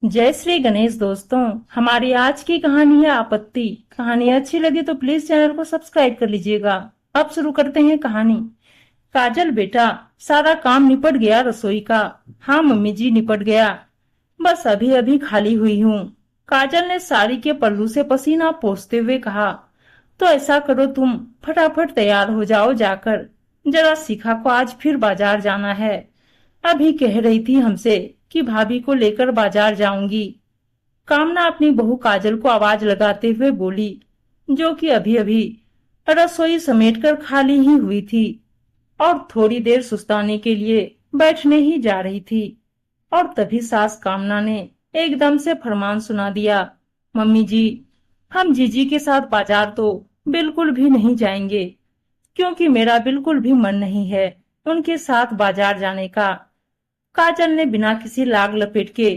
जय श्री गणेश दोस्तों। हमारी आज की कहानी है आपत्ति। कहानी अच्छी लगी तो प्लीज चैनल को सब्सक्राइब कर लीजिएगा। अब शुरू करते हैं कहानी। काजल बेटा, सारा काम निपट गया रसोई का। हाँ मम्मी जी, निपट गया। बस अभी अभी खाली हुई हूँ। काजल ने साड़ी के पल्लू से पसीना पोंछते हुए कहा। तो ऐसा करो, तुम फटाफट तैयार हो जाओ जाकर। जरा शिखा को आज फिर बाजार जाना है। अभी कह रही थी हमसे कि भाभी को लेकर बाजार जाऊंगी। कामना अपनी बहू काजल को आवाज लगाते हुए बोली, जो कि अभी अभी रसोई समेटकर खाली ही हुई थी और थोड़ी देर सुस्ताने के लिए बैठने ही जा रही थी। और तभी सास कामना ने एकदम से फरमान सुना दिया, मम्मी जी, हम जीजी के साथ बाजार तो बिल्कुल भी नहीं जाएंगे, क्योंकि मेरा बिल्कुल भी मन नहीं है उनके साथ बाजार जाने का। काजल ने बिना किसी लाग लपेट के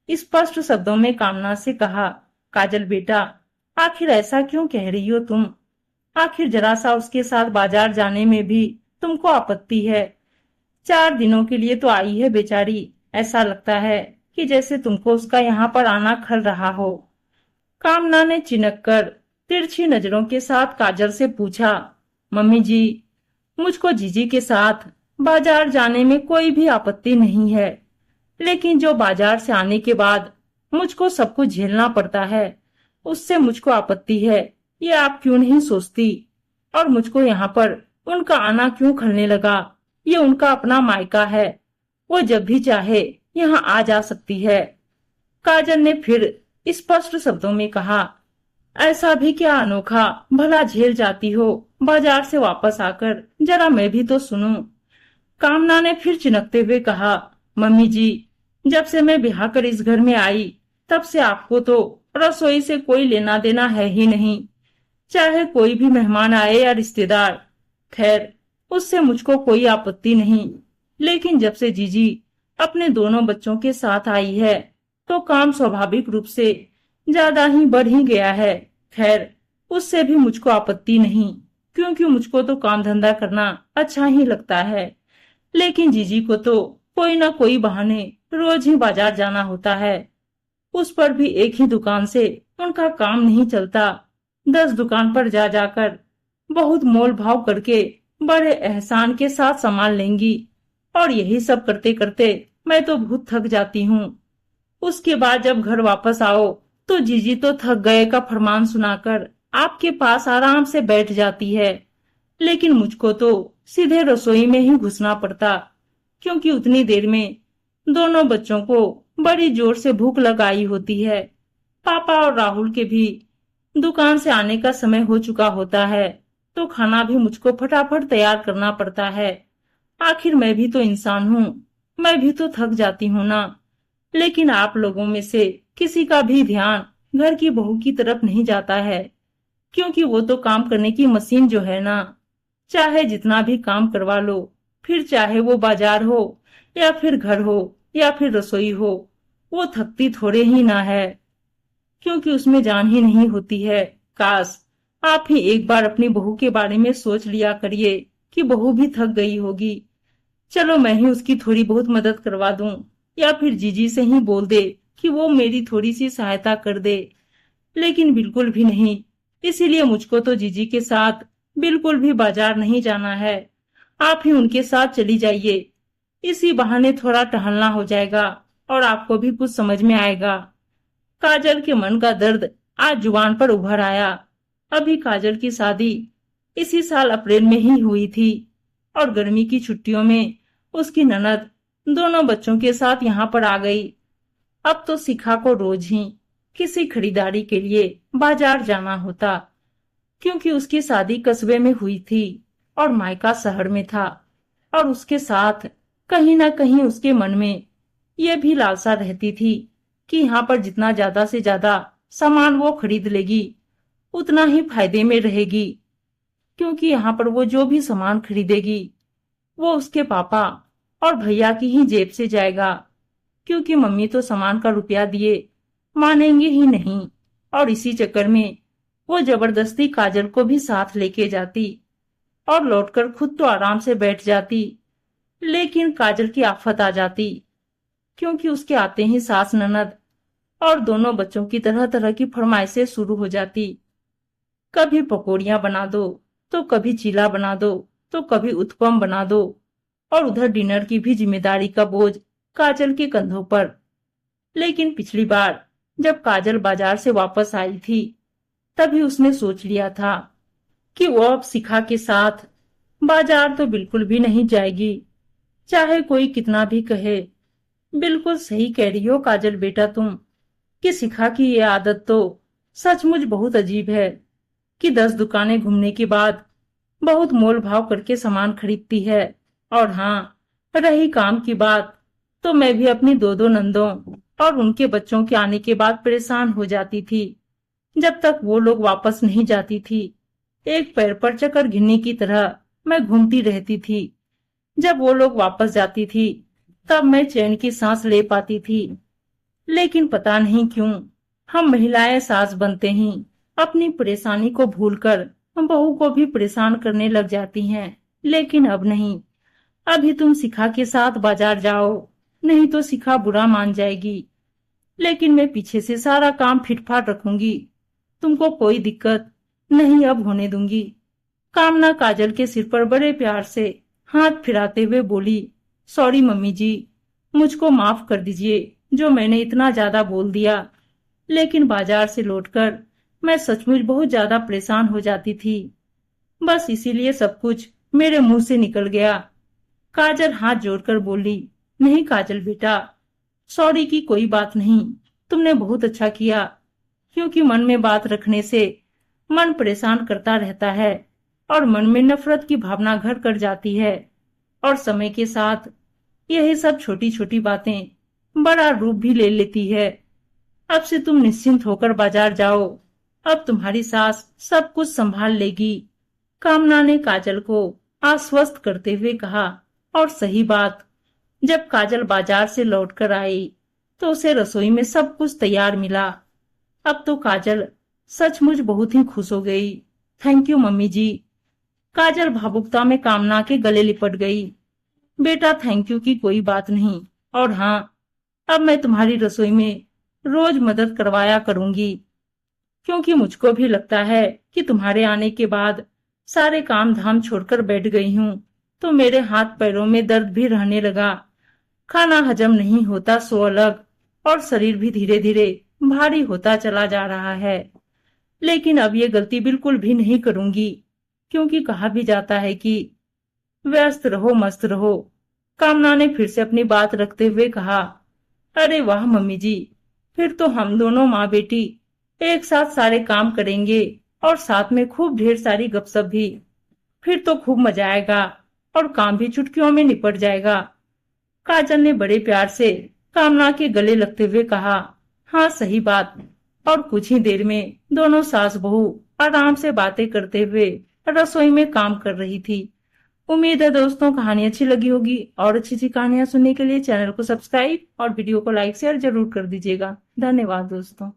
स्पष्ट शब्दों में कामना से कहा, काजल बेटा, आखिर ऐसा क्यों कह रही हो तुम? आखिर जरा सा उसके साथ बाजार जाने में भी तुमको आपत्ति है? 4 दिनों के लिए तो आई है बेचारी। ऐसा लगता है कि जैसे तुमको उसका यहाँ पर आना खल रहा हो। कामना ने चिनक कर तिरछी नजरों के साथ काजल से पूछा, मम्मी जी, मुझको जीजी के साथ बाजार जाने में कोई भी आपत्ति नहीं है, लेकिन जो बाजार से आने के बाद मुझको सब कुछ झेलना पड़ता है, उससे मुझको आपत्ति है। ये आप क्यों नहीं सोचती? और मुझको यहाँ पर उनका आना क्यों खलने लगा? ये उनका अपना मायका है, वो जब भी चाहे यहाँ आ जा सकती है। काजल ने फिर स्पष्ट शब्दों में कहा, ऐसा भी क्या अनोखा भला झेल जाती हो बाजार से वापस आकर? जरा मैं भी तो सुनूं। कामना ने फिर चिनकते हुए कहा, मम्मी जी, जब से मैं ब्याह कर इस घर में आई, तब से आपको तो रसोई से कोई लेना देना है ही नहीं, चाहे कोई भी मेहमान आए या रिश्तेदार। खैर, उससे मुझको कोई आपत्ति नहीं, लेकिन जब से जीजी अपने दोनों बच्चों के साथ आई है, तो काम स्वाभाविक रूप से ज्यादा ही बढ़ ही गया है। खैर, उससे भी मुझको आपत्ति नहीं, क्योंकि मुझको तो काम धंधा करना अच्छा ही लगता है। लेकिन जीजी को तो कोई ना कोई बहाने रोज ही बाजार जाना होता है। उस पर भी एक ही दुकान से उनका काम नहीं चलता। 10 दुकान पर जा जाकर बहुत मोल भाव करके बड़े एहसान के साथ सामान लेंगी, और यही सब करते करते मैं तो बहुत थक जाती हूँ। उसके बाद जब घर वापस आओ, तो जीजी तो थक गए का फरमान सुनाकर आपके पास आराम से बैठ जाती है। लेकिन मुझको तो सीधे रसोई में ही घुसना पड़ता, क्योंकि उतनी देर में दोनों बच्चों को बड़ी जोर से भूख लगाई होती है। पापा और राहुल के भी दुकान से आने का समय हो चुका होता है, तो खाना भी मुझको फटाफट तैयार करना पड़ता है। आखिर मैं भी तो इंसान हूँ, मैं भी तो थक जाती हूँ ना। लेकिन आप लोगों में से किसी का भी ध्यान घर की बहू की तरफ नहीं जाता है, क्योंकि वो तो काम करने की मशीन जो है ना, चाहे जितना भी काम करवा लो, फिर चाहे वो बाजार हो या फिर घर हो या फिर रसोई हो, वो थकती थोड़े ही ना है, क्योंकि उसमें जान ही नहीं होती है। काश आप ही एक बार अपनी बहू के बारे में सोच लिया करिए कि बहू भी थक गई होगी। चलो मैं ही उसकी थोड़ी बहुत मदद करवा दूं, या फिर जीजी से ही बोल दे कि वो मेरी थोड़ी सी सहायता कर दे। लेकिन बिल्कुल भी नहीं। इसीलिए मुझको तो जीजी के साथ बिल्कुल भी बाजार नहीं जाना है। आप ही उनके साथ चली जाइए। इसी बहाने थोड़ा टहलना हो जाएगा और आपको भी कुछ समझ में आएगा। काजल के मन का दर्द आज जुबान पर उभर आया। अभी काजल की शादी इसी साल अप्रैल में ही हुई थी, और गर्मी की छुट्टियों में उसकी ननद दोनों बच्चों के साथ यहाँ पर आ गई। अब तो शिखा को रोज ही किसी खरीदारी के लिए बाजार जाना होता, क्योंकि उसकी शादी कस्बे में हुई थी और मायका शहर में था। और उसके साथ कहीं ना कहीं उसके मन में यह भी लालसा रहती थी कि यहाँ पर जितना ज्यादा से ज्यादा सामान वो खरीद लेगी, उतना ही फायदे में रहेगी, क्योंकि यहाँ पर वो जो भी सामान खरीदेगी, वो उसके पापा और भैया की ही जेब से जाएगा, क्योंकि मम्मी तो सामान का रुपया दिए मानेंगे ही नहीं। और इसी चक्कर में वो जबरदस्ती काजल को भी साथ लेके जाती और लौटकर खुद तो आराम से बैठ जाती। लेकिन काजल की आफत आ जाती, क्योंकि उसके आते ही सास ननद और दोनों बच्चों की तरह तरह की फरमाइशें शुरू हो जाती। कभी पकौड़ियां बना दो, तो कभी चीला बना दो, तो कभी उत्पम बना दो। और उधर डिनर की भी जिम्मेदारी का बोझ काजल के कंधों पर। लेकिन पिछली बार जब काजल बाजार से वापस आई थी, तभी उसने सोच लिया था कि वो अब शिखा के साथ बाजार तो बिल्कुल भी नहीं जाएगी, चाहे कोई कितना भी कहे। बिल्कुल सही कह रही हो काजल बेटा तुम, कि शिखा की ये आदत तो सचमुच बहुत अजीब है, कि 10 दुकानें घूमने के बाद बहुत मोल भाव करके सामान खरीदती है। और हाँ, रही काम की बात, तो मैं भी अपनी दो दो नंदों और उनके बच्चों के आने के बाद परेशान हो जाती थी। जब तक वो लोग वापस नहीं जाती थी, एक पैर पर चक्कर गिरने की तरह मैं घूमती रहती थी। जब वो लोग वापस जाती थी, तब मैं चैन की सांस ले पाती थी। लेकिन पता नहीं क्यों हम महिलाएं सास बनते ही अपनी परेशानी को भूलकर हम बहू को भी परेशान करने लग जाती हैं। लेकिन अब नहीं, अभी तुम शिखा के साथ बाजार जाओ, नहीं तो शिखा बुरा मान जाएगी। लेकिन मैं पीछे से सारा काम फिटफाट रखूंगी, तुमको कोई दिक्कत नहीं अब होने दूंगी। कामना काजल के सिर पर बड़े प्यार से हाथ फिराते हुए बोली, सॉरी मम्मी जी, मुझको माफ कर दीजिए जो मैंने इतना ज्यादा बोल दिया। लेकिन बाजार से लौटकर मैं सचमुच बहुत ज्यादा परेशान हो जाती थी, बस इसीलिए सब कुछ मेरे मुंह से निकल गया। काजल हाथ जोड़कर बोली, नहीं काजल बेटा, सॉरी की कोई बात नहीं, तुमने बहुत अच्छा किया। क्योंकि मन में बात रखने से मन परेशान करता रहता है और मन में नफरत की भावना घर कर जाती है। और समय के साथ यही सब छोटी छोटी बातें बड़ा रूप भी ले लेती है। अब से तुम निश्चिंत होकर बाजार जाओ, अब तुम्हारी सास सब कुछ संभाल लेगी। कामना ने काजल को आश्वस्त करते हुए कहा। और सही बात, जब काजल बाजार से लौटकर आई तो उसे रसोई में सब कुछ तैयार मिला। अब तो काजल सचमुच बहुत ही खुश हो गई। थैंक यू मम्मी जी। काजल भावुकता में कामना के गले लिपट गई। बेटा थैंक यू की कोई बात नहीं। और हाँ, अब मैं तुम्हारी रसोई में रोज मदद करवाया करूंगी, क्योंकि मुझको भी लगता है कि तुम्हारे आने के बाद सारे काम धाम छोड़कर बैठ गई हूँ तो मेरे हाथ पैरों में दर्द भी रहने लगा। खाना हजम नहीं होता सो अलग, और शरीर भी धीरे धीरे भारी होता चला जा रहा है। लेकिन अब ये गलती बिल्कुल भी नहीं करूंगी, क्योंकि कहा भी जाता है कि व्यस्त रहो मस्त रहो। कामना ने फिर से अपनी बात रखते हुए कहा, अरे वाह मम्मी जी, फिर तो हम दोनों माँ बेटी एक साथ सारे काम करेंगे और साथ में खूब ढेर सारी गपशप भी। फिर तो खूब मजा आएगा और काम भी चुटकियों में निपट जाएगा। काजल ने बड़े प्यार से कामना के गले लगते हुए कहा, हाँ सही बात। और कुछ ही देर में दोनों सास बहू आराम से बातें करते हुए रसोई में काम कर रही थी। उम्मीद है दोस्तों कहानी अच्छी लगी होगी, और अच्छी अच्छी कहानियां सुनने के लिए चैनल को सब्सक्राइब और वीडियो को लाइक शेयर जरूर कर दीजिएगा। धन्यवाद दोस्तों।